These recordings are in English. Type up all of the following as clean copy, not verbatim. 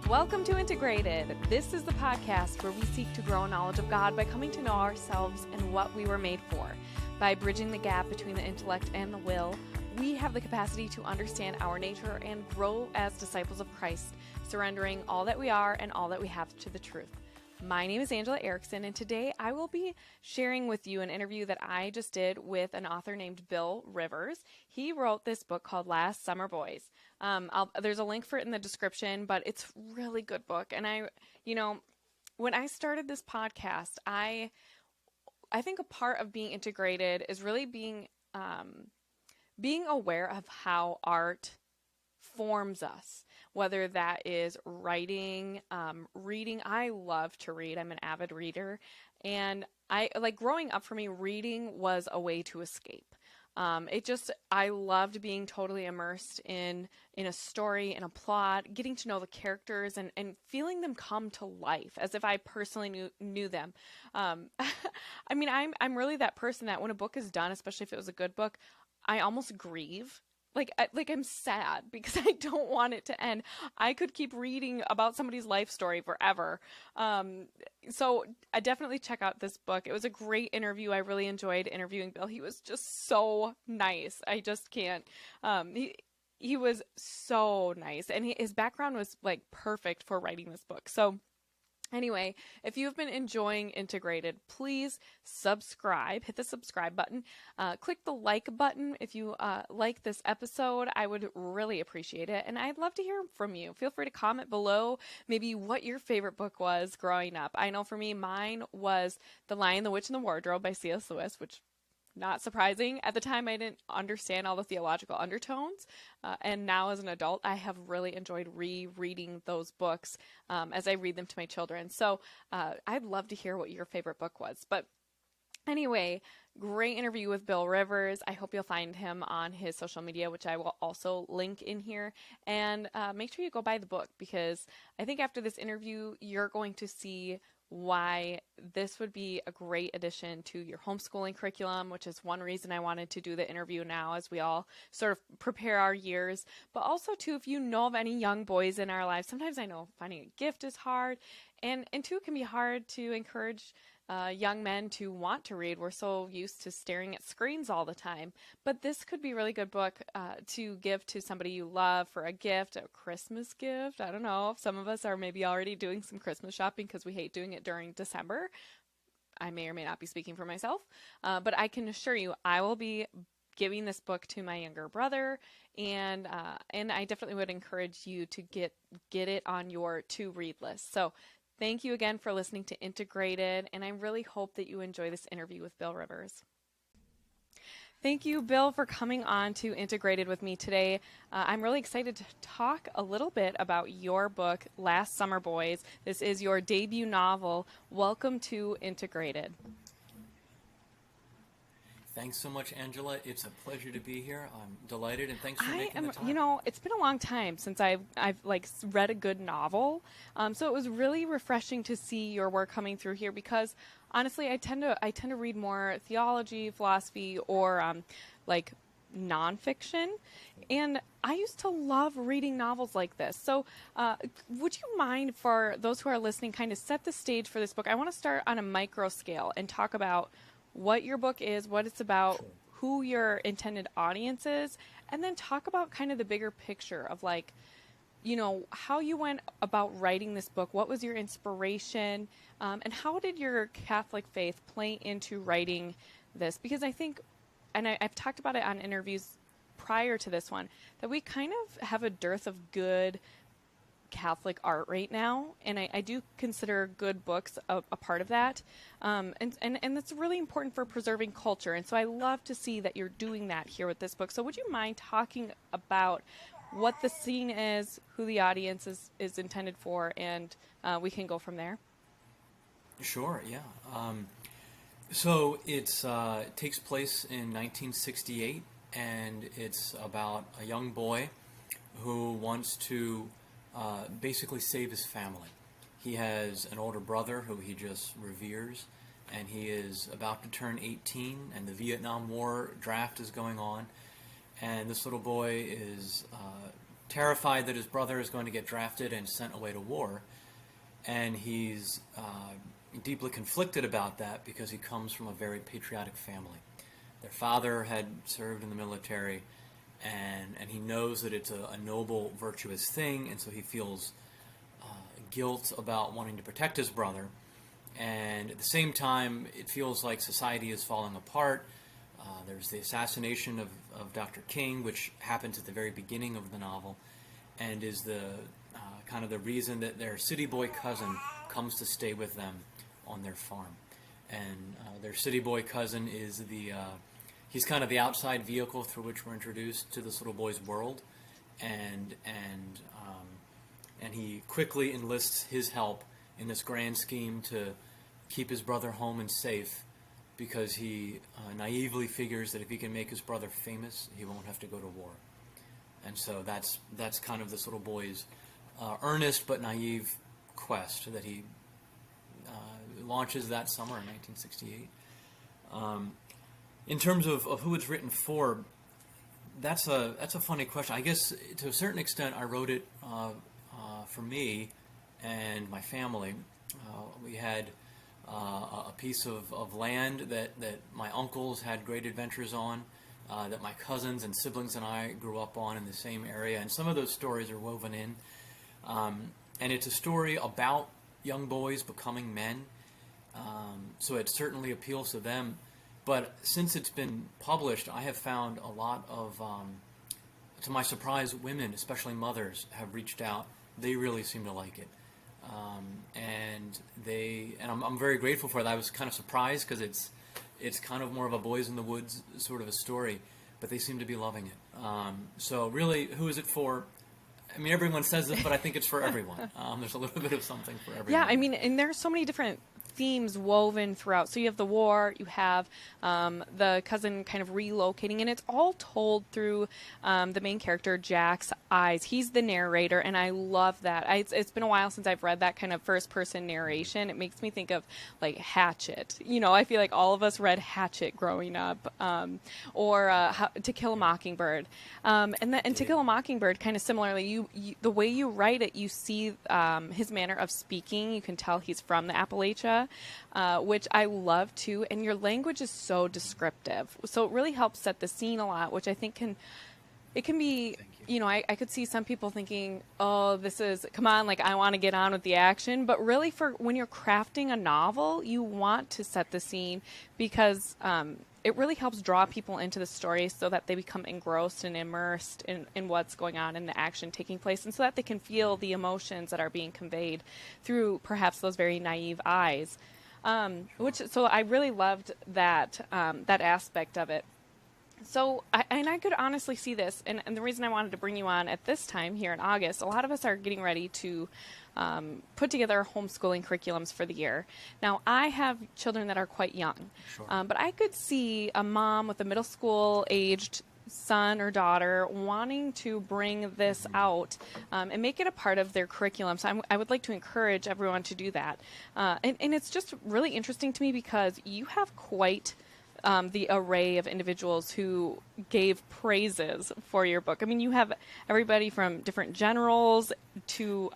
Welcome to Integrated. This is the podcast where we seek to grow knowledge of God by coming to know ourselves and what we were made for. By bridging the gap between the intellect and the will, we have the capacity to understand our nature and grow as disciples of Christ, surrendering all that we are and all that we have to the truth. My name is Angela Erickson, and today I will be sharing with you an interview that I just did with an author named Bill Rivers. He wrote this book called Last Summer Boys. There's a link for it in the description, but it's a really good book. And when I started this podcast, I think a part of being integrated is really being aware of how art forms us, whether that is writing, reading. I love to read. I'm an avid reader, and growing up for me, reading was a way to escape. I loved being totally immersed in a story, in a plot, getting to know the characters and feeling them come to life as if I personally knew them. I'm really that person that when a book is done, especially if it was a good book, I almost grieve. I'm sad because I don't want it to end. I could keep reading about somebody's life story forever. So I definitely check out this book. It was a great interview. I really enjoyed interviewing Bill. He was just so nice. I just can't. He was so nice, and his background was perfect for writing this book. So anyway, if you've been enjoying Integrated, please subscribe. Hit the subscribe button. Click the like button if you like this episode. I would really appreciate it. And I'd love to hear from you. Feel free to comment below maybe what your favorite book was growing up. I know for me, mine was The Lion, the Witch, and the Wardrobe by C.S. Lewis, which not surprising. At the time, I didn't understand all the theological undertones, and now as an adult, I have really enjoyed rereading those books as I read them to my children. So I'd love to hear what your favorite book was. But anyway, great interview with Bill Rivers. I hope you'll find him on his social media, which I will also link in here. And make sure you go buy the book, because I think after this interview, you're going to see why this would be a great addition to your homeschooling curriculum, which is one reason I wanted to do the interview now as we all sort of prepare our years. But also, too, if you know of any young boys in our lives, sometimes I know finding a gift is hard, and too, it can be hard to encourage young men to want to read. We're so used to staring at screens all the time. But this could be a really good book to give to somebody you love for a gift, a Christmas gift. I don't know if some of us are maybe already doing some Christmas shopping because we hate doing it during December. I may or may not be speaking for myself, but I can assure you I will be giving this book to my younger brother, and I definitely would encourage you to get it on your to-read list. So thank you again for listening to Integrated, and I really hope that you enjoy this interview with Bill Rivers. Thank you, Bill, for coming on to Integrated with me today. I'm really excited to talk a little bit about your book, Last Summer Boys. This is your debut novel. Welcome to Integrated. Thanks so much, Angela. It's a pleasure to be here. I'm delighted, and thanks for making the time. It's been a long time since I've read a good novel, so it was really refreshing to see your work coming through here, because honestly, I tend to read more theology, philosophy, or nonfiction, and I used to love reading novels like this. So would you mind, for those who are listening, kind of set the stage for this book? I want to start on a micro scale and talk about what your book is, what it's about, who your intended audience is, and then talk about kind of the bigger picture of how you went about writing this book. What was your inspiration, and how did your Catholic faith play into writing this? Because I think, and I've talked about it on interviews prior to this one, that we kind of have a dearth of good Catholic art right now, and I do consider good books a part of that, and that's really important for preserving culture, and so I love to see that you're doing that here with this book. So would you mind talking about what the scene is, who the audience is intended for, and we can go from there? Sure, yeah. So it takes place in 1968, and it's about a young boy who wants to basically save his family. He has an older brother who he just reveres, and he is about to turn 18, and the Vietnam War draft is going on, and this little boy is terrified that his brother is going to get drafted and sent away to war, and he's deeply conflicted about that because he comes from a very patriotic family. Their father had served in the military, and he knows that it's a noble, virtuous thing, and so he feels guilt about wanting to protect his brother. And at the same time, it feels like society is falling apart. There's the assassination of Dr. King, which happens at the very beginning of the novel, and is the kind of the reason that their city boy cousin comes to stay with them on their farm. And their city boy cousin is he's kind of the outside vehicle through which we're introduced to this little boy's world, and he quickly enlists his help in this grand scheme to keep his brother home and safe, because he naively figures that if he can make his brother famous, he won't have to go to war. And so that's kind of this little boy's earnest but naive quest that he launches that summer in 1968. In terms of who it's written for, that's a funny question. I guess to a certain extent I wrote it for me and my family. We had a piece of land that my uncles had great adventures on, that my cousins and siblings and I grew up on in the same area, and some of those stories are woven in. And it's a story about young boys becoming men, so it certainly appeals to them. But since it's been published, I have found a lot of, to my surprise, women, especially mothers, have reached out. They really seem to like it. And I'm very grateful for that. I was kind of surprised because it's kind of more of a boys in the woods sort of a story, but they seem to be loving it. So really, who is it for? I mean, everyone says this, but I think it's for everyone. There's a little bit of something for everyone. Yeah, I mean, and there's so many different themes woven throughout. So you have the war, you have the cousin kind of relocating, and it's all told through the main character, Jack's eyes. He's the narrator, and I love that. It's been a while since I've read that kind of first-person narration. It makes me think of, like, Hatchet. You know, I feel like all of us read Hatchet growing up, or To Kill a Mockingbird. And To Kill a Mockingbird, kind of similarly, you the way you write it, you see his manner of speaking. You can tell he's from the Appalachia, which I love too. And your language is so descriptive, so it really helps set the scene a lot, which I think can be, you know, I could see some people thinking, oh, this is, come on, like, I want to get on with the action. But really, for when you're crafting a novel, you want to set the scene, because it really helps draw people into the story so that they become engrossed and immersed in what's going on in the action taking place, and so that they can feel the emotions that are being conveyed through perhaps those very naive eyes. So I really loved that aspect of it. So, I could honestly see this, and the reason I wanted to bring you on at this time here in August, a lot of us are getting ready to put together homeschooling curriculums for the year. Now, I have children that are quite young, Sure. but I could see a mom with a middle school aged son or daughter wanting to bring this out and make it a part of their curriculum. So I would like to encourage everyone to do that. And it's just really interesting to me because you have quite the array of individuals who gave praises for your book. I mean, you have everybody from different generals to,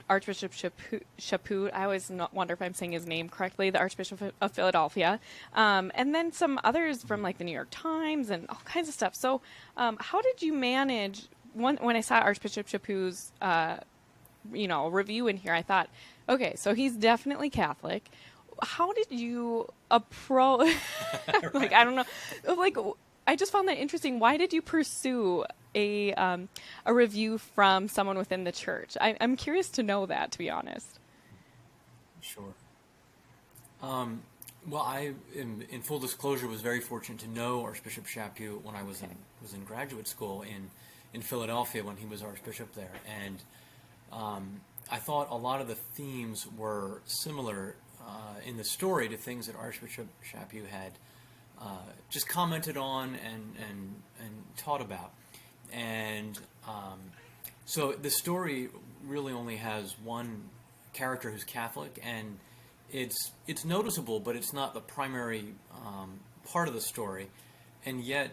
Archbishop Chaput. I always wonder if I'm saying his name correctly, the Archbishop of Philadelphia. And then some others from, like, the New York Times and all kinds of stuff. So how did you manage, when I saw Archbishop Chaput's, review in here, I thought, okay, so he's definitely Catholic. How did you approach, like, I don't know, like, I just found that interesting. Why did you pursue a review from someone within the church? I'm curious to know that, to be honest. Sure. Well, I, in full disclosure, was very fortunate to know Archbishop Chaput when I was in graduate school in Philadelphia when he was Archbishop there, and I thought a lot of the themes were similar in the story to things that Archbishop Chaput had just commented on and taught about. And so the story really only has one character who's Catholic, and it's noticeable, but it's not the primary part of the story. And yet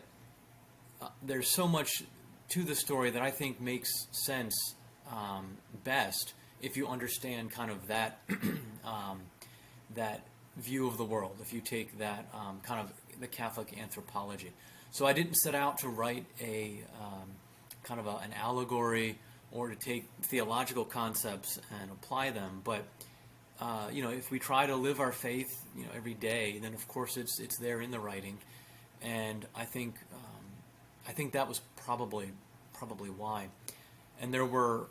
there's so much to the story that I think makes sense best if you understand kind of that that view of the world. If you take that kind of the Catholic anthropology. So I didn't set out to write a kind of an allegory or to take theological concepts and apply them, but if we try to live our faith, every day, then of course it's there in the writing, and I think that was probably why. And there were,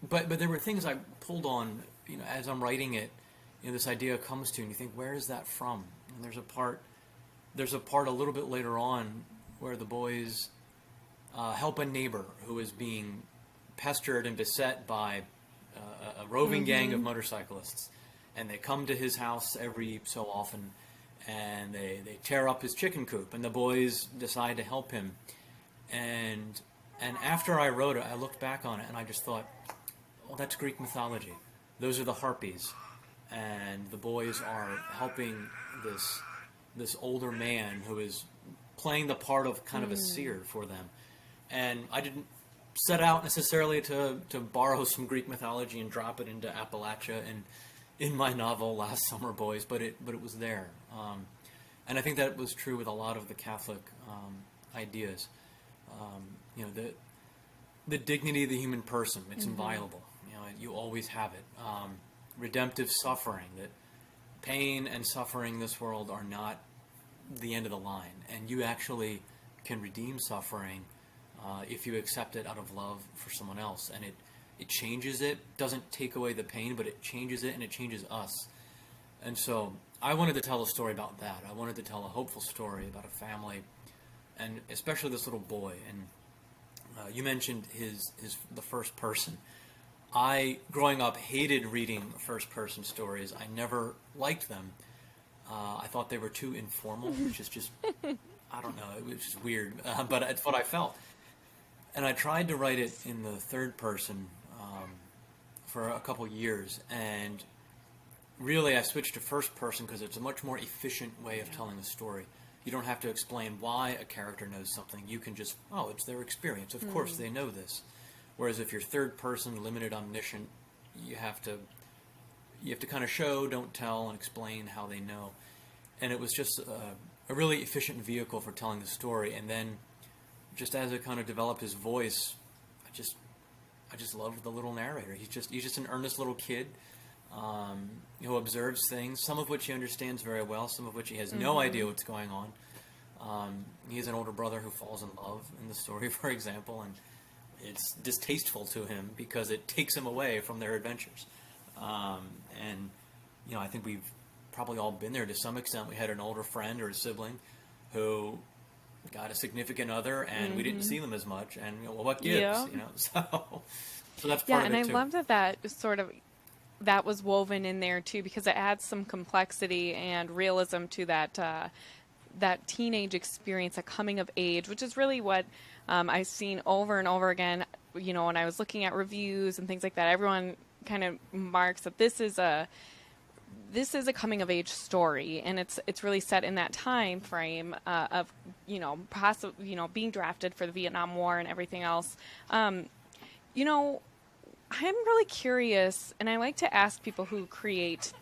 but there were things I pulled on, as I'm writing it. This idea comes to, and you think, where is that from? And there's a part a little bit later on where the boys help a neighbor who is being pestered and beset by a roving gang of motorcyclists, and they come to his house every so often, and they tear up his chicken coop, and the boys decide to help him. And after I wrote it, I looked back on it, and I just thought, well, that's Greek mythology. Those are the harpies, and the boys are helping this older man who is playing the part of kind of a seer for them. And I didn't set out necessarily to borrow some Greek mythology and drop it into Appalachia and in my novel Last Summer Boys, but it was there. And I think that was true with a lot of the Catholic ideas. The dignity of the human person, it's inviolable. You always have it. Redemptive suffering, that pain and suffering in this world are not the end of the line, and you actually can redeem suffering if you accept it out of love for someone else, and it changes it. Doesn't take away the pain, but it changes it, and it changes us. And so I wanted to tell a story about that. I wanted to tell a hopeful story about a family, and especially this little boy. And you mentioned the first person. I, growing up, hated reading first-person stories. I never liked them. I thought they were too informal, which is just, I don't know, it was just weird, but it's what I felt. And I tried to write it in the third person for a couple years, and really I switched to first person because it's a much more efficient way of telling a story. You don't have to explain why a character knows something. You can just, it's their experience. Of course they know this. Whereas if you're third person, limited, omniscient, you have to kind of show, don't tell, and explain how they know. And it was just a really efficient vehicle for telling the story. And then, just as it kind of developed his voice, I just loved the little narrator. He's just an earnest little kid who observes things, some of which he understands very well, some of which he has no idea what's going on. He has an older brother who falls in love in the story, for example, and it's distasteful to him because it takes him away from their adventures. And I think we've probably all been there to some extent. We had an older friend or a sibling who got a significant other, and we didn't see them as much. And what gives? Yeah. So that's part of it too. Yeah, and I love that was woven in there too, because it adds some complexity and realism to that teenage experience, a coming of age, which is really what I've seen over and over again. When I was looking at reviews and things like that, everyone kind of marks that this is a coming of age story, and it's really set in that time frame of being drafted for the Vietnam War and everything else. I'm really curious, and I like to ask people who create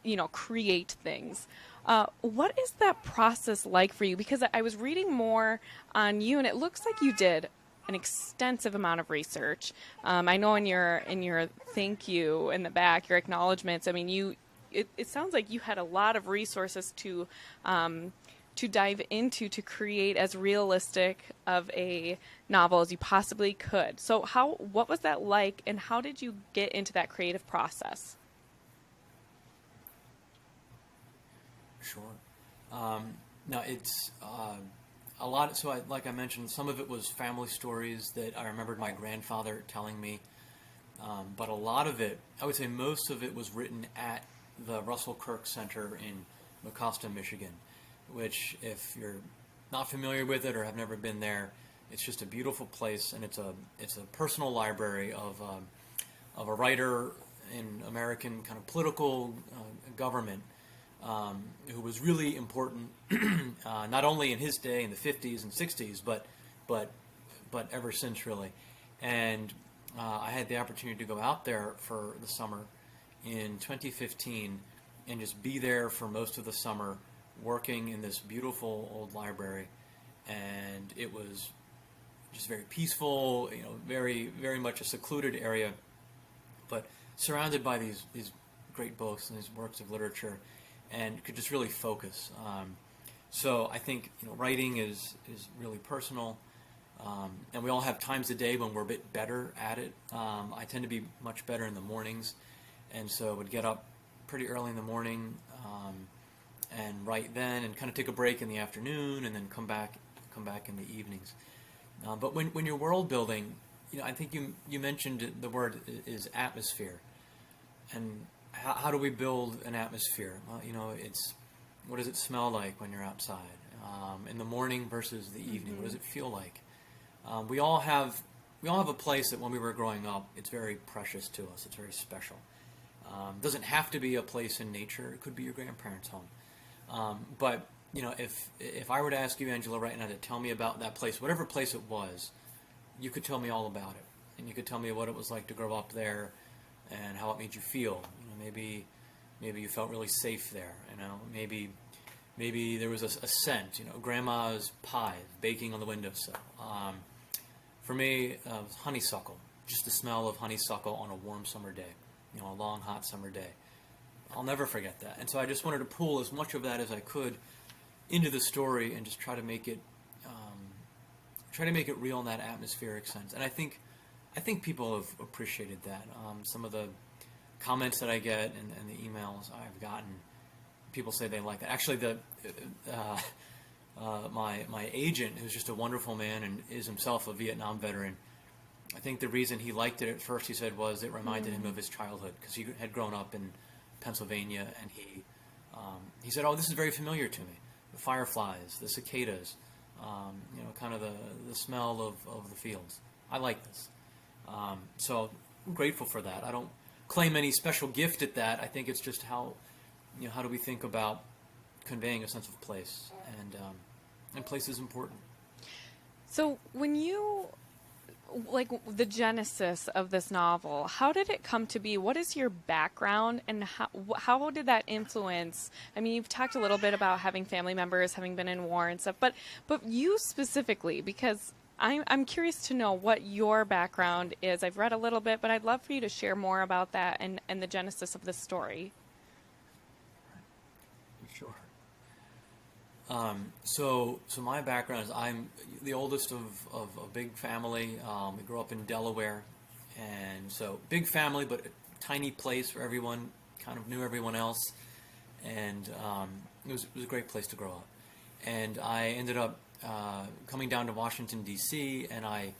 things. What is that process like for you? Because I was reading more on you, and it looks like you did an extensive amount of research. I know in your thank you in the back, your acknowledgments, I mean, it sounds like you had a lot of resources to dive into to create as realistic of a novel as you possibly could. So what was that like, and how did you get into that creative process? Sure. Now it's a lot. So, like I mentioned, some of it was family stories that I remembered my grandfather telling me. But a lot of it, I would say most of it, was written at the Russell Kirk Center in Mecosta, Michigan, which, if you're not familiar with it or have never been there, it's just a beautiful place, and it's a personal library of a writer in American kind of political government. Who was really important, not only in his day in the 50s and 60s, but but ever since really. And I had the opportunity to go out there for the summer in 2015 and just be there for most of the summer working in this beautiful old library. And it was just very peaceful, very, very much a secluded area, but surrounded by these great books and these works of literature, and could just really focus. So I think writing is really personal, and we all have times a day when we're a bit better at it. I tend to be much better in the mornings, and so I would get up pretty early in the morning and write then, and kind of take a break in the afternoon, and then come back in the evenings. But when you're world building, I think you mentioned the word is atmosphere, and how do we build an atmosphere? Well, it's what does it smell like when you're outside in the morning versus the evening? What does it feel like? We all have a place that when we were growing up, it's very precious to us. It's very special. Doesn't have to be a place in nature. It could be your grandparents' home. But if I were to ask you, Angela, right now to tell me about that place, whatever place it was, you could tell me all about it, and you could tell me what it was like to grow up there, and how it made you feel. Maybe you felt really safe there. Maybe there was a scent. Grandma's pie baking on the windowsill. For me, it was honeysuckle, just the smell of honeysuckle on a warm summer day, a long hot summer day. I'll never forget that. And so I just wanted to pull as much of that as I could into the story and just try to make it real in that atmospheric sense. And I think people have appreciated that. Some of the comments that I get and the emails I've gotten, people say they like that. Actually, my agent, who's just a wonderful man and is himself a Vietnam veteran, I think the reason he liked it at first, he said, was it reminded him of his childhood, because he had grown up in Pennsylvania, and he said, "Oh, this is very familiar to me. The fireflies, the cicadas, kind of the smell of the fields. I like this." So I'm grateful for that. I don't claim any special gift at that. I think it's just how do we think about conveying a sense of place, and place is important. So when you, like, the genesis of this novel, how did it come to be? What is your background, and how did that influence? I mean, you've talked a little bit about having family members, having been in war and stuff, but you specifically, because I'm curious to know what your background is. I've read a little bit, but I'd love for you to share more about that and the genesis of this story. Sure. So my background is I'm the oldest of a big family. We grew up in Delaware, and so big family, but a tiny place where everyone kind of knew everyone else, and it was a great place to grow up. And I ended up coming down to Washington, D.C., and I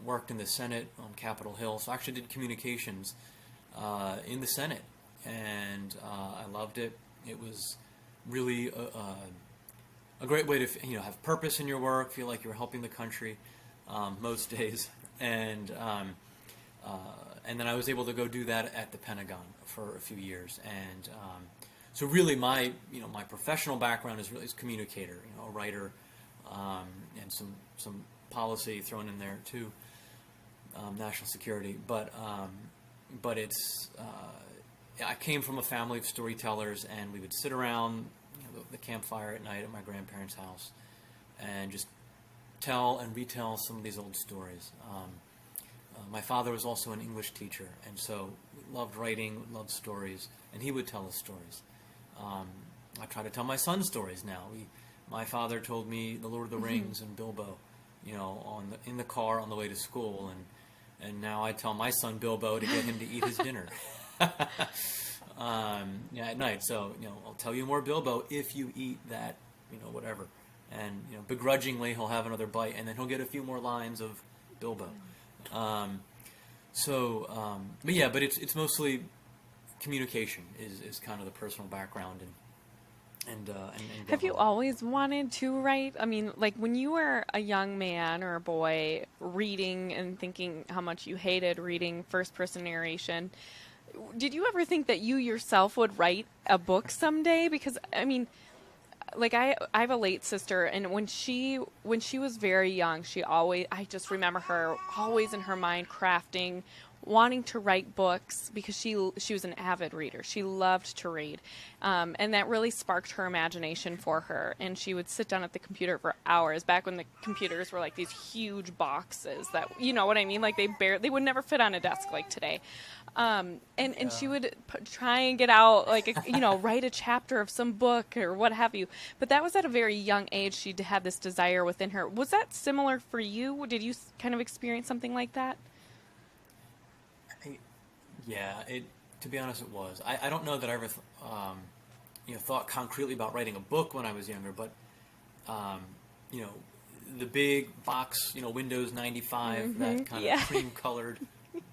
worked in the Senate on Capitol Hill. So I actually did communications in the Senate, and I loved it. It was really a great way to have purpose in your work, feel like you're helping the country most days, and then I was able to go do that at the Pentagon for a few years, and so really my professional background is communicator, a writer, and some policy thrown in there too, national security, but it's I came from a family of storytellers, and we would sit around the campfire at night at my grandparents' house and just tell and retell some of these old stories. My father was also an English teacher, and so loved writing, loved stories, and he would tell us stories. I try to tell my son stories now. My father told me The Lord of the Rings and Bilbo, in the car on the way to school, and now I tell my son Bilbo to get him to eat his dinner. At night. So, I'll tell you more Bilbo if you eat that, whatever. And, begrudgingly he'll have another bite, and then he'll get a few more lines of Bilbo. But it's mostly communication is kind of the personal background, and Have you always wanted to write? I mean, like when you were a young man or a boy reading and thinking how much you hated reading first-person narration, did you ever think that you yourself would write a book someday? Because, I mean, like I have a late sister, and when she was very young, she always, I just remember her always in her mind crafting, wanting to write books because she was an avid reader. She loved to read, and that really sparked her imagination for her. And she would sit down at the computer for hours. Back when the computers were like these huge boxes that, you know what I mean, like they would never fit on a desk like today. And she would try and get out, like, write a chapter of some book or what have you. But that was at a very young age. She had this desire within her. Was that similar for you? Did you kind of experience something like that? I, yeah, it. To be honest, it was. I don't know that I ever, thought concretely about writing a book when I was younger, but um, you know, the big box, Windows 95, that kind of Yeah. cream colored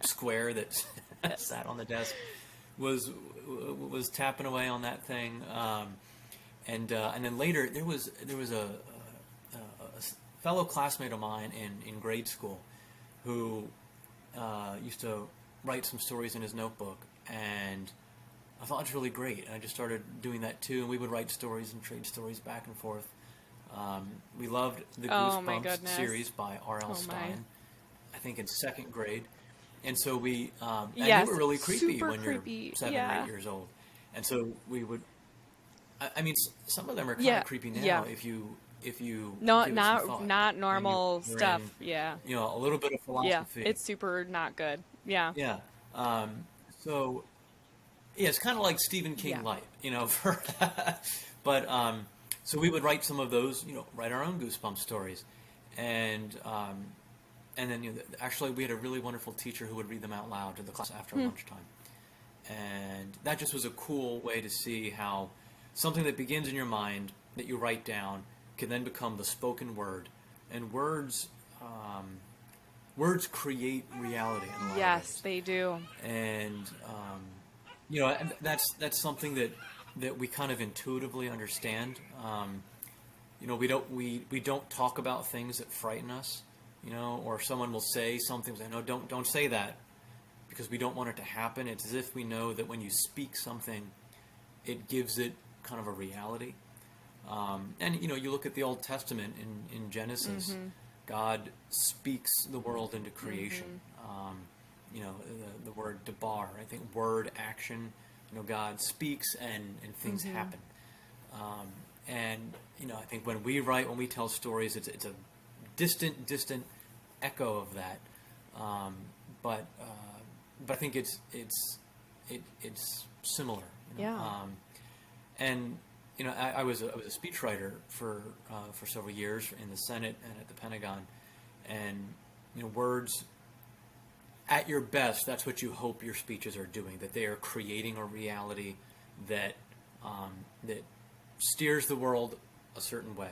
square that sat on the desk was tapping away on that thing. And then later there was a fellow classmate of mine in grade school who used to write some stories in his notebook, and I thought it was really great. And I just started doing that too, and we would write stories and trade stories back and forth. We loved the Oh my Goosebumps goodness. series by R.L. Oh my. Stein, I think in second grade. And so and they Yes. were really creepy Super when you're creepy. 7 or 8 Yeah. years old. And so we would, I mean, some of them are kind Yeah. of creepy now Yeah. if you No, give it some thought not and normal you're stuff. in, Yeah. a little bit of Yeah. philosophy. It's super not good. Yeah. Yeah. So yeah, it's kind of like Stephen Yeah. King light, for but so we would write some of those, write our own Goosebumps stories, and and then actually we had a really wonderful teacher who would read them out loud to the class after lunchtime, and that just was a cool way to see how something that begins in your mind that you write down can then become the spoken word, and words create reality in a lot of Yes, ways. they do. And and that's something that we kind of intuitively understand. We don't talk about things that frighten us, or someone will say something, say, no, don't say that, because we don't want it to happen. It's as if we know that when you speak something, it gives it kind of a reality. And you look at the Old Testament in Genesis, God speaks the world into creation. The word debar, I think word action. God speaks and things happen. And I think when we tell stories, it's a distant echo of that. But I think it's similar. Yeah. And I was a speechwriter for several years in the Senate and at the Pentagon, and words at your best, that's what you hope your speeches are doing, that they are creating a reality that that steers the world a certain way.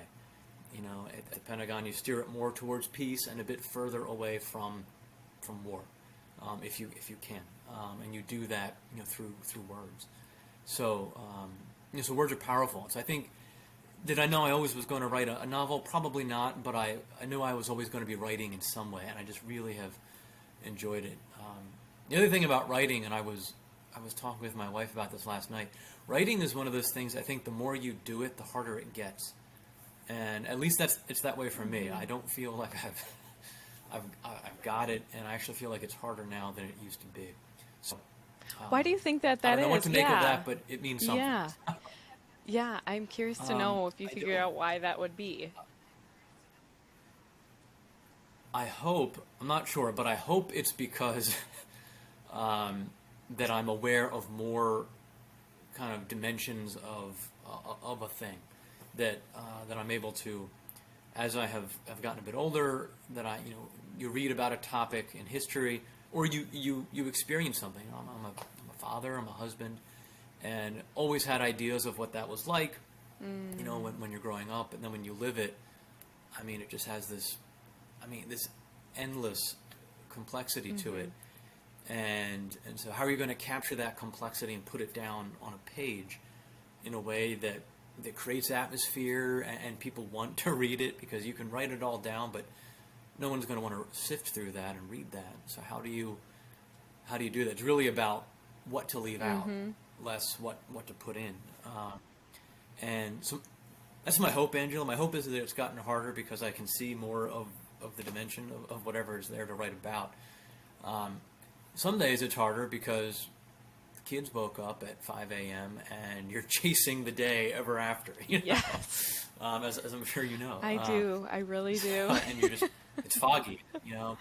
At the Pentagon, you steer it more towards peace and a bit further away from war, if you can, and you do that through words. So so words are powerful. So I think, did I know I always was going to write a novel? Probably not, but I knew I was always going to be writing in some way, and I just really have enjoyed it. The other thing about writing, and I was talking with my wife about this last night. Writing is one of those things. I think the more you do it, the harder it gets, and at least it's that way for me. I don't feel like I've got it, and I actually feel like it's harder now than it used to be. So Why do you think that I that don't know what is? to make of Yeah. that, but it means something. Yeah. Yeah, I'm curious to know if you I figured do. out why that would be. I hope, I'm not sure, but I hope it's because that I'm aware of more kind of dimensions of a thing, that I'm able to, as I have gotten a bit older, that you read about a topic in history, or you experience something. I'm a father, I'm a husband, and always had ideas of what that was like, when you're growing up, and then when you live it, I mean, it just has this endless complexity to it. And so how are you going to capture that complexity and put it down on a page in a way that creates atmosphere, and people want to read it, because you can write it all down, but no one's going to want to sift through that and read that. So how do you do that? It's really about what to leave out, less what to put in. And so That's my hope, Angela. My hope is that it's gotten harder because I can see more of the dimension of whatever is there to write about. Um, some days it's harder because the kids woke up at 5 a.m. and you're chasing the day ever after, you know? Yes, As I'm sure you know. I do. I really do. And you're just, it's foggy, you know?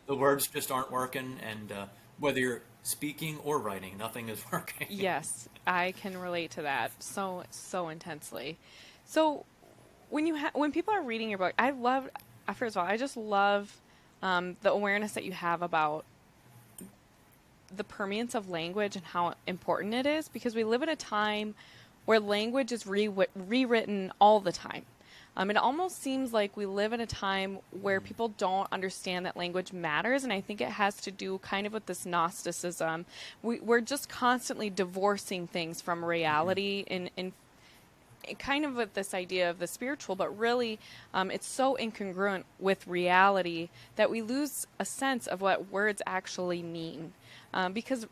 The words just aren't working, and whether you're speaking or writing, nothing is working. Yes, I can relate to that so intensely. So when people are reading your book, I love first of all, I just love the awareness that you have about the permanence of language and how important it is, because we live in a time where language is rewritten all the time. It almost seems like we live in a time where people don't understand that language matters, and I think it has to do kind of with this Gnosticism. We're just constantly divorcing things from reality in kind of with this idea of the spiritual, but really it's so incongruent with reality that we lose a sense of what words actually mean. Because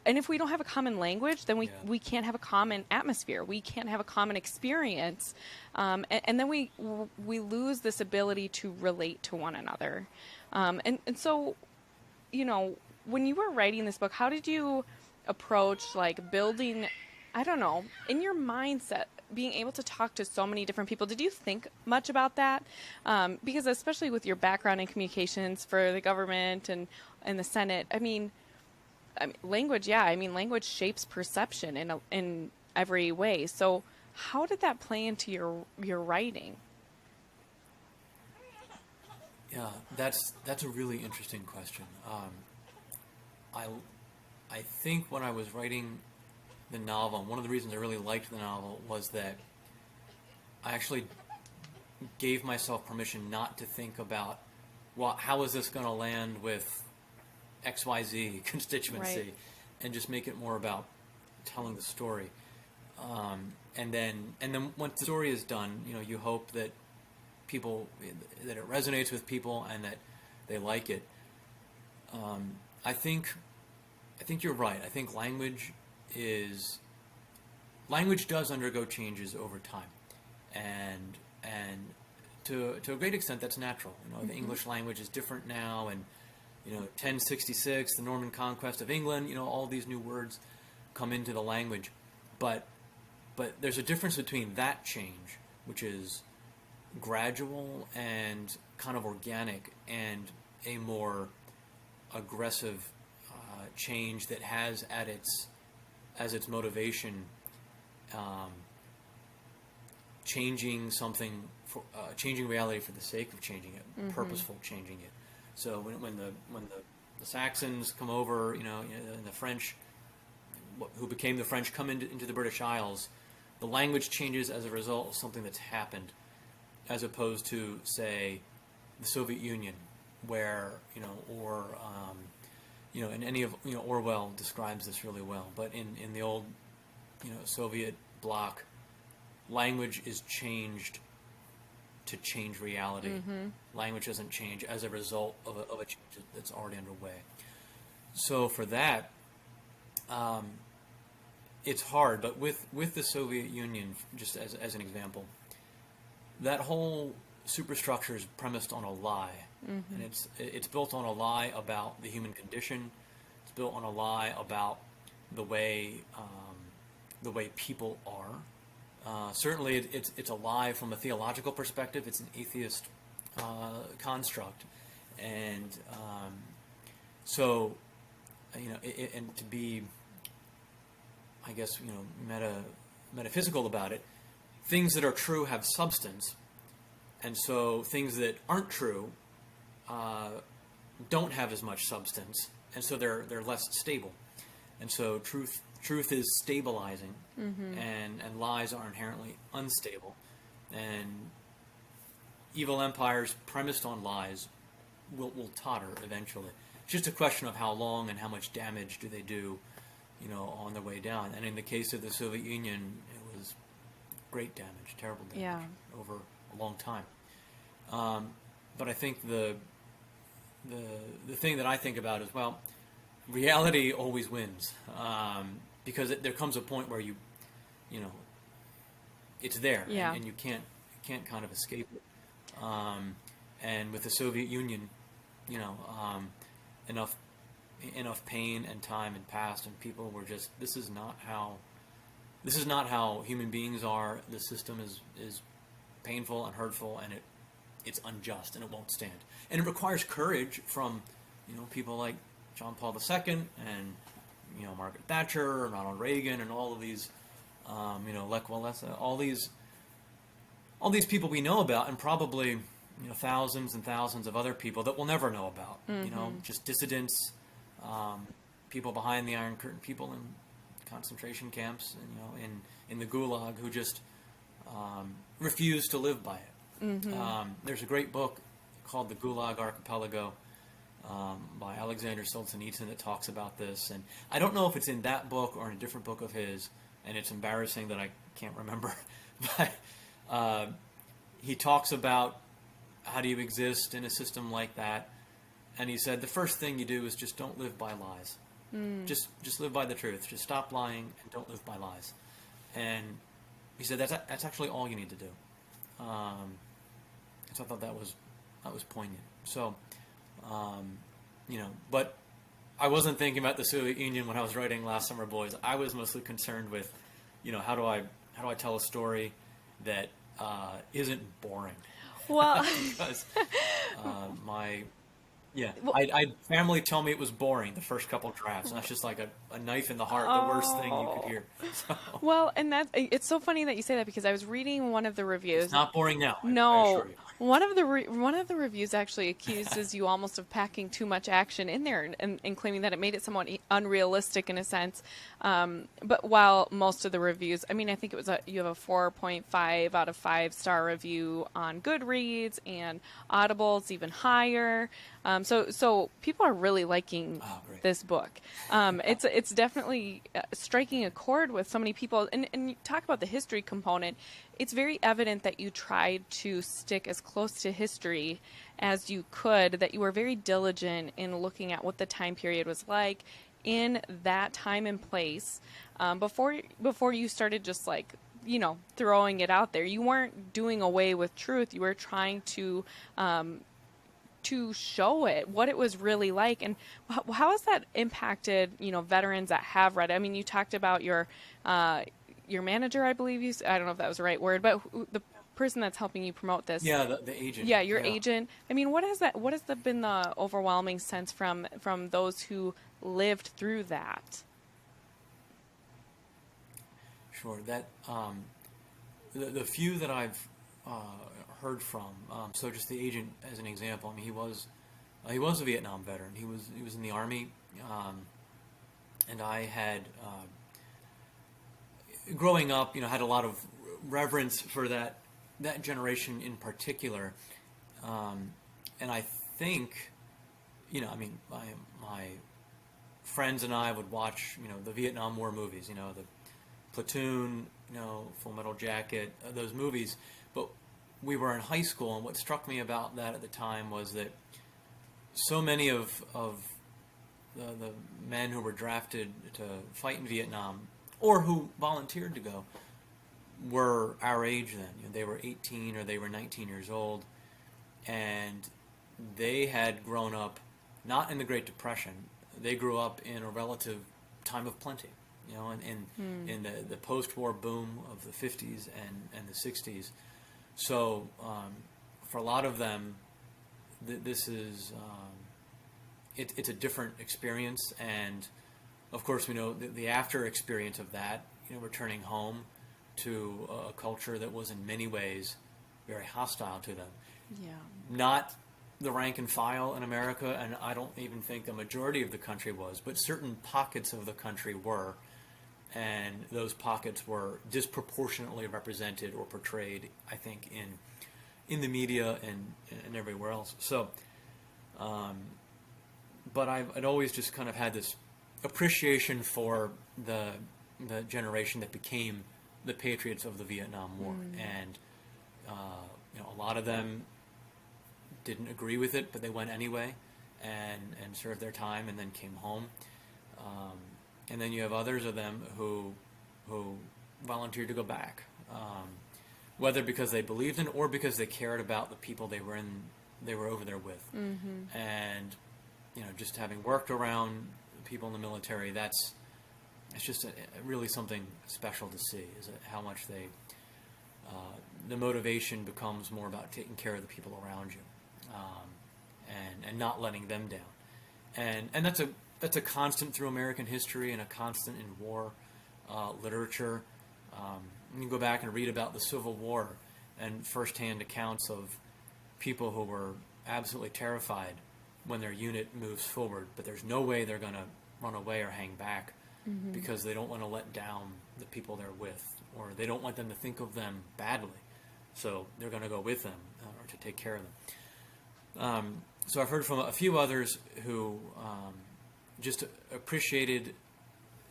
and if we don't have a common language, then we can't have a common atmosphere. We can't have a common experience. And then we lose this ability to relate to one another. And so, you know, when you were writing this book, how did you approach like building, I don't know, in your mindset, being able to talk to so many different people? Did you think much about that? Because especially with your background in communications for the government and the Senate, I mean, language, language shapes perception in every way. So how did that play into your writing? Yeah, that's a really interesting question. I think when I was writing the novel, one of the reasons I really liked the novel was that I actually gave myself permission not to think about, well, how is this going to land with XYZ constituency, Right. and just make it more about telling the story. And then once the story is done, you know, you hope that that it resonates with people and that they like it. I think you're right. I think language does undergo changes over time, and to a great extent that's natural. You know, the English language is different now, and you know, 1066, the Norman conquest of England, you know, all these new words come into the language. But there's a difference between that change, which is gradual and kind of organic, and a more aggressive change that has as its motivation changing something, changing reality for the sake of changing it, purposeful changing it. So when the Saxons come over, you know, and the French, who became the French, come into the British Isles, the language changes as a result of something that's happened, as opposed to, say, the Soviet Union, where, you know, or you know, in any of, you know, Orwell describes this really well. But in the old, you know, Soviet bloc, language is changed to change reality. Language doesn't change as a result of a change that's already underway. So for that, it's hard. But with the Soviet Union, just as an example, that whole superstructure is premised on a lie, and it's built on a lie about the human condition. It's built on a lie about the way people are. Certainly, it's a lie from a theological perspective. It's an atheist construct, and so, you know, and to be, I guess, you know, metaphysical about it, things that are true have substance, and so things that aren't true don't have as much substance, and so they're less stable, and so truth is stabilizing, and lies are inherently unstable, and evil empires premised on lies will totter eventually. It's just a question of how long and how much damage do they do, you know, on their way down. And in the case of the Soviet Union, it was great damage, terrible damage over a long time. But I think the thing that I think about is, well, reality always wins, because there comes a point where you know, it's there, Yeah. and you can't kind of escape it. And with the Soviet Union, you know, enough pain and time had passed, and people were just, this is not how human beings are. The system is painful and hurtful, and it's unjust, and it won't stand. And it requires courage from, you know, people like John Paul II and, you know, Margaret Thatcher and Ronald Reagan and all of these, you know, Lech Walesa, all these people we know about, and probably, you know, thousands and thousands of other people that we'll never know about. You know, just dissidents, people behind the Iron Curtain, people in concentration camps, and, you know, in the Gulag, who just refused to live by it. There's a great book called The Gulag Archipelago by Alexander Solzhenitsyn that talks about this, and I don't know if it's in that book or in a different book of his, and it's embarrassing that I can't remember, but he talks about how do you exist in a system like that, and he said the first thing you do is just don't live by lies. Just live by the truth. Just stop lying and don't live by lies. And he said that's actually all you need to do. So I thought that was poignant. So, you know, but I wasn't thinking about the Soviet Union when I was writing Last Summer Boys. I was mostly concerned with, you know, how do I tell a story that isn't boring? Well, Because I family tell me it was boring the first couple drafts, and that's just like a knife in the heart, the worst thing you could hear. So, well, and it's so funny that you say that, because I was reading one of the reviews. it's not boring now. I No, assure you. one of the reviews actually accuses you almost of packing too much action in there, and claiming that it made it somewhat unrealistic in a sense. But while most of the reviews, I mean, I think it was you have a 4.5 out of 5 star review on Goodreads, and Audible's even higher. So people are really liking this book. It's definitely striking a chord with so many people. And you talk about the history component. It's very evident that you tried to stick as close to history as you could, that you were very diligent in looking at what the time period was like in that time and place, before you started just like, you know, throwing it out there. You weren't doing away with truth. You were trying to show it, what it was really like. And how has that impacted, you know, veterans that have read it? I mean, you talked about your manager, I believe you said, I don't know if that was the right word, but the person that's helping you promote this. Yeah, the agent. Yeah, your agent. I mean, what has been the overwhelming sense from those who lived through that? Sure. That the few that I've heard from. So just the agent as an example. I mean, he was a Vietnam veteran. He was in the Army, and I had growing up, you know, had a lot of reverence for that generation in particular, and I think, you know, I mean, my friends and I would watch, you know, the Vietnam War movies, you know, the Platoon, you know, Full Metal Jacket, those movies, but we were in high school, and what struck me about that at the time was that so many of the men who were drafted to fight in Vietnam, or who volunteered to go, were our age then. You know, they were 18 or they were 19 years old, and they had grown up not in the Great Depression. They grew up in a relative time of plenty, you know, in the post-war boom of the 50s and the 60s. So for a lot of them, this is it's a different experience, and of course we know the after experience of that, you know, returning home to a culture that was in many ways very hostile to them. Yeah. Not the rank and file in America, and I don't even think the majority of the country was, but certain pockets of the country were, and those pockets were disproportionately represented or portrayed, I think, in the media and everywhere else. So, but I'd always just kind of had this appreciation for the generation that became the patriots of the Vietnam War, and you know, a lot of them didn't agree with it, but they went anyway and served their time and then came home. And then you have others of them who volunteered to go back. whether because they believed in or because they cared about the people they were over there with. And just having worked around people in the military, it's just really something special to see, is how much the motivation becomes more about taking care of the people around you, and not letting them down. And that's a constant through American history and a constant in war literature. You can go back and read about the Civil War and firsthand accounts of people who were absolutely terrified when their unit moves forward, but there's no way they're going to run away or hang back because they don't want to let down the people they're with, or they don't want them to think of them badly. So they're going to go with them or to take care of them. So I've heard from a few others who just appreciated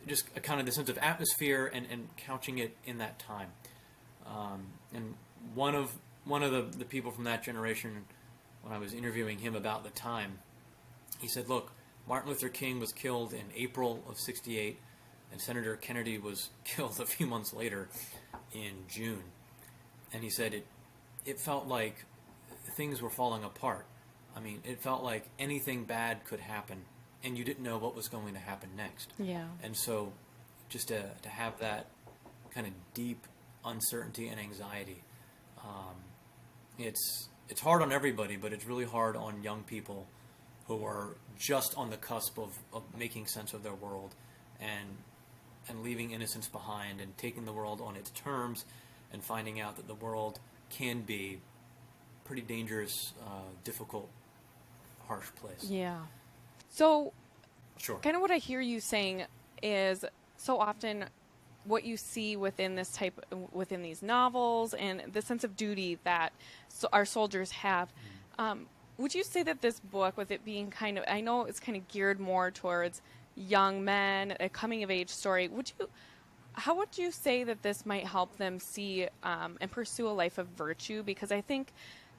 just a kind of the sense of atmosphere and couching it in that time. And one of the people from that generation, when I was interviewing him about the time, he said, look, Martin Luther King was killed in April of '68, and Senator Kennedy was killed a few months later in June. And he said it felt like things were falling apart. I mean, it felt like anything bad could happen, and you didn't know what was going to happen next. Yeah. And so just to have that kind of deep uncertainty and anxiety, it's hard on everybody, but it's really hard on young people who are just on the cusp of making sense of their world and leaving innocence behind and taking the world on its terms and finding out that the world can be pretty dangerous, difficult, harsh place. Yeah. So Sure. kind of what I hear you saying is so often what you see within within these novels and the sense of duty that our soldiers have. Would you say that this book, with it being I know it's kind of geared more towards young men, a coming of age story, how would you say that this might help them see and pursue a life of virtue? Because I think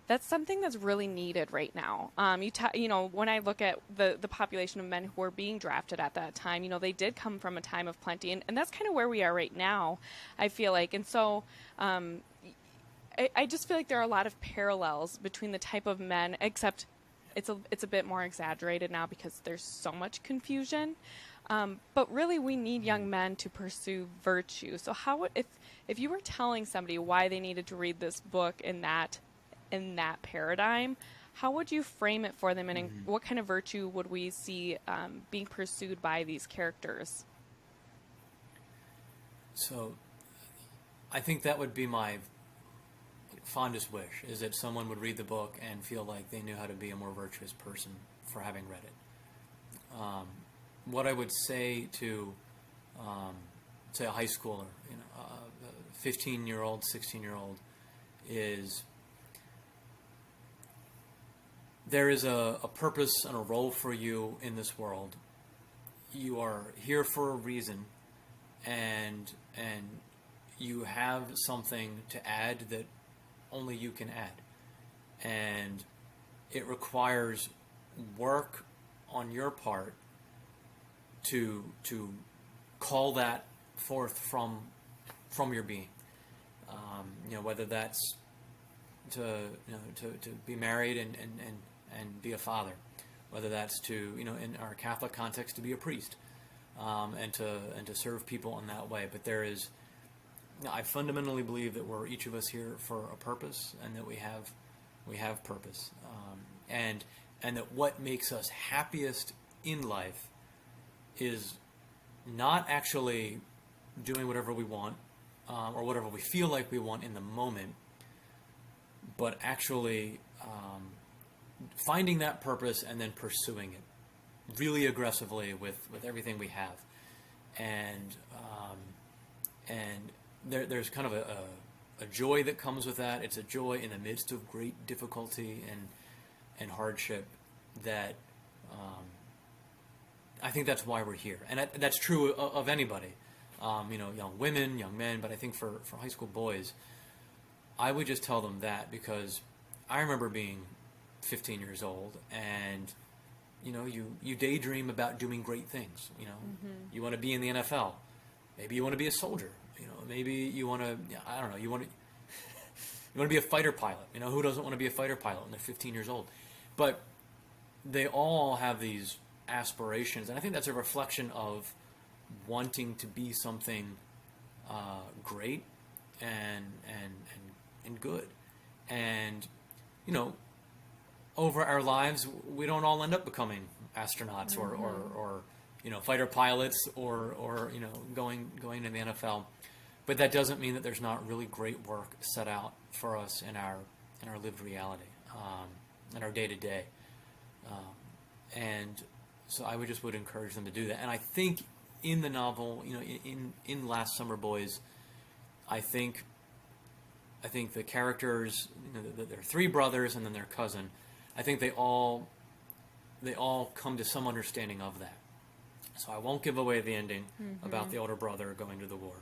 that's something that's really needed right now. When I look at the population of men who were being drafted at that time, they did come from a time of plenty, and that's kind of where we are right now, I feel like. And so I just feel like there are a lot of parallels between the type of men, except it's a bit more exaggerated now because there's so much confusion. But really, we need young men to pursue virtue. So if you were telling somebody why they needed to read this book in that paradigm, how would you frame it for them, and what kind of virtue would we see being pursued by these characters? So I think that would be my fondest wish, is that someone would read the book and feel like they knew how to be a more virtuous person for having read it. What I would say to, say, a high schooler, a 15-year-old, 16-year-old, is there is a purpose and a role for you in this world. You are here for a reason, and you have something to add that only you can add. And it requires work on your part to call that forth from your being. Whether that's to be married and be a father, whether that's to, in our Catholic context, to be a priest, and to serve people in that way. But I fundamentally believe that we're each of us here for a purpose, and that we have purpose, and that what makes us happiest in life is not actually doing whatever we want, or whatever we feel like we want in the moment, but actually finding that purpose and then pursuing it really aggressively with everything we have. And there's kind of a joy that comes with that. It's a joy in the midst of great difficulty and hardship that I think that's why we're here. And that's true of anybody, young women, young men, but I think for high school boys, I would just tell them that, because I remember being 15 years old, and you daydream about doing great things. You want to be in the NFL, maybe you want to be a soldier, maybe you want to, I don't know, you want to You want to be a fighter pilot. You know, who doesn't want to be a fighter pilot when they're 15 years old? But they all have these aspirations, and I think that's a reflection of wanting to be something great and good. And you know, over our lives, we don't all end up becoming astronauts or you know, fighter pilots or you know, going to the NFL. But that doesn't mean that there's not really great work set out for us in our lived reality, in our day to day. And so I would encourage them to do that. And I think in the novel, you know, in Last Summer Boys, I think the characters, you know, there are three brothers and then their cousin. I think they all come to some understanding of that. So I won't give away the ending about the older brother going to the war,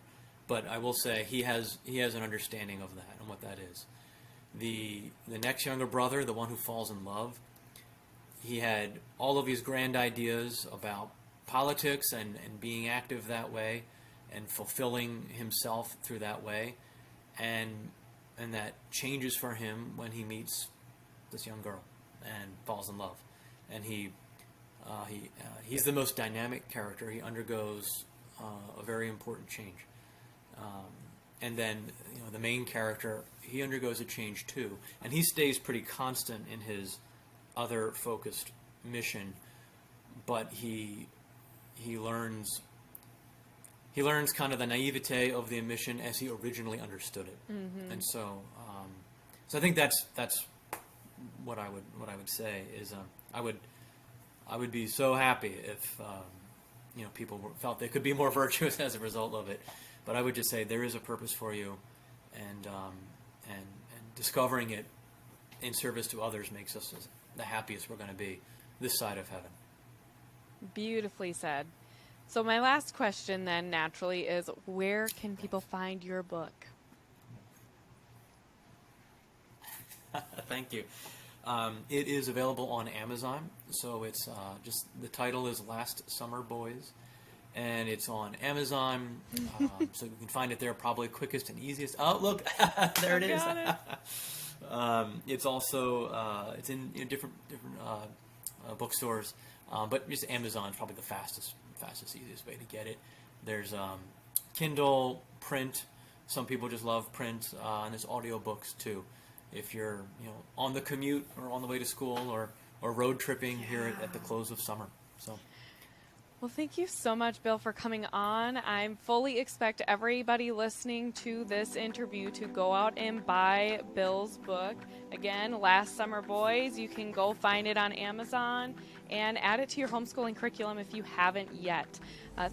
but I will say he has an understanding of that and what that is. The next younger brother, the one who falls in love, he had all of these grand ideas about politics and being active that way and fulfilling himself through that way, and that changes for him when he meets this young girl and falls in love. And he's the most dynamic character. He undergoes a very important change. And then, you know, the main character, he undergoes a change too, and he stays pretty constant in his other focused mission, but he learns kind of the naivete of the mission as he originally understood it. And so I think that's what I would say is I would be so happy if you know, people felt they could be more virtuous as a result of it. But I would just say there is a purpose for you, and discovering it in service to others makes us the happiest we're going to be this side of heaven. Beautifully said. So my last question then naturally is, where can people find your book? Thank you. It is available on Amazon. So it's just, the title is Last Summer Boys, and it's on Amazon. So you can find it there probably quickest and easiest. Oh, look, there it is. It's also it's in different bookstores, but just Amazon is probably the fastest, easiest way to get it. There's Kindle, print. Some people just love print, and there's audiobooks too. If you're, you know, on the commute or on the way to school or road tripping here at the close of summer. So. Well, thank you so much, Bill, for coming on. I fully expect everybody listening to this interview to go out and buy Bill's book. Again, Last Summer Boys. You can go find it on Amazon and add it to your homeschooling curriculum if you haven't yet.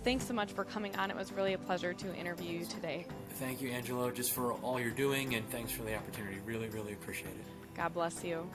Thanks so much for coming on. It was really a pleasure to interview you today. Thank you, Angelo, just for all you're doing, and thanks for the opportunity. Really, really appreciate it. God bless you.